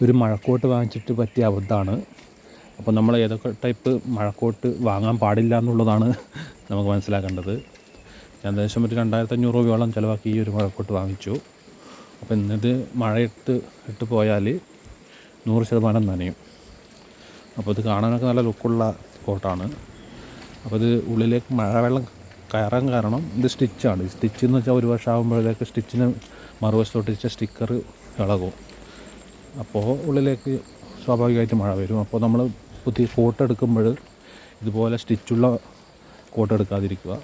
ഒരു മഴക്കോട്ട് വാങ്ങിച്ചിട്ട് പറ്റിയ അബദ്ധമാണ്. അപ്പോൾ നമ്മൾ ഏതൊക്കെ ടൈപ്പ് മഴക്കോട്ട് വാങ്ങാൻ പാടില്ല എന്നുള്ളതാണ് നമുക്ക് മനസ്സിലാക്കേണ്ടത്. ഞാൻ ഏകദേശം ഒരു 2500 രൂപയോളം ചിലവാക്കി ഈ ഒരു മഴക്കോട്ട് വാങ്ങിച്ചു. അപ്പോൾ ഇന്നിത് മഴയിട്ട് പോയാൽ 100% നനയും. അപ്പോൾ ഇത് കാണാനൊക്കെ നല്ല ലുക്കുള്ള കോട്ടാണ്. അപ്പോൾ ഇത് ഉള്ളിലേക്ക് മഴവെള്ളം കയറാൻ കാരണം ഇത് സ്റ്റിച്ചാണ്. സ്റ്റിച്ച് എന്ന് വെച്ചാൽ ഒരു വർഷം ആകുമ്പോഴേക്ക് സ്റ്റിച്ചിന് മറുവശത്തൊട്ടിച്ച സ്റ്റിക്കർ ഇളകും. അപ്പോൾ ഉള്ളിലേക്ക് സ്വാഭാവികമായിട്ട് മഴ വരും. അപ്പോൾ നമ്മൾ പുതിയ കോട്ട് എടുക്കുമ്പോൾ ഇതുപോലെ സ്റ്റിച്ചുള്ള കോട്ട് എടുക്കാതിരിക്കുക.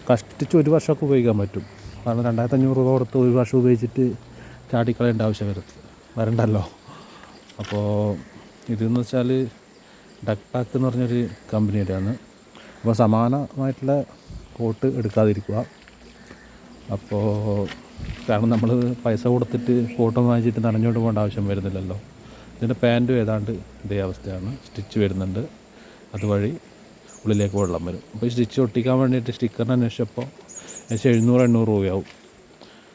കഷ്ടിച്ച് ഒരു വർഷമൊക്കെ ഉപയോഗിക്കാൻ പറ്റും. കാരണം 2500 രൂപ കൊടുത്ത് ഒരു വർഷം ഉപയോഗിച്ചിട്ട് ചാടിക്കളയേണ്ട ആവശ്യം വരണ്ടല്ലോ. അപ്പോൾ ഇതെന്ന് വെച്ചാൽ ഡക്ക് പാക്ക് എന്ന് പറഞ്ഞൊരു കമ്പനിയുടെയാണ്. അപ്പോൾ സമാനമായിട്ടുള്ള കോട്ട് എടുക്കാതിരിക്കുക. അപ്പോൾ കാരണം നമ്മൾ പൈസ കൊടുത്തിട്ട് കോട്ട് വാങ്ങിച്ചിട്ട് നനഞ്ഞോണ്ട് പോകേണ്ട ആവശ്യം വരുന്നില്ലല്ലോ. ഇതിൻ്റെ പാൻറ്റും ഏതാണ്ട് ഇതേ അവസ്ഥയാണ്. സ്റ്റിച്ച് വരുന്നുണ്ട്, അതുവഴി ഉള്ളിലേക്ക് വെള്ളം വരും. അപ്പോൾ ഈ സ്റ്റിച്ച് ഒട്ടിക്കാൻ വേണ്ടിയിട്ട് സ്റ്റിക്കറിന് അന്വേഷിച്ചപ്പോൾ ഏകദേശം 700-800 രൂപയാവും.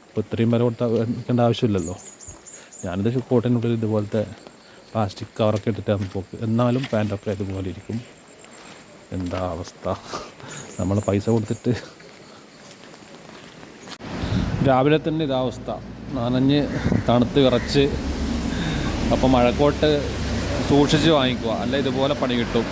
അപ്പോൾ ഇത്രയും വില കൊടുക്കേണ്ട ആവശ്യമില്ലല്ലോ. ഞാനിത് കോട്ടിനുള്ളിൽ ഇതുപോലത്തെ പ്ലാസ്റ്റിക് കവറൊക്കെ ഇട്ടിട്ടാണ് പോക്ക്. എന്നാലും പാൻറ്റൊക്കെ ഇതുപോലെ ഇരിക്കും. എന്താ അവസ്ഥ, നമ്മൾ പൈസ കൊടുത്തിട്ട് രാവിലെ തന്നെ ഇതാ അവസ്ഥ, നനഞ്ഞ് തണുത്ത് വിറച്ച്. അപ്പോൾ മഴക്കോട്ട് സൂക്ഷിച്ച് വാങ്ങിക്കുക, അല്ല ഇതുപോലെ പണി കിട്ടും.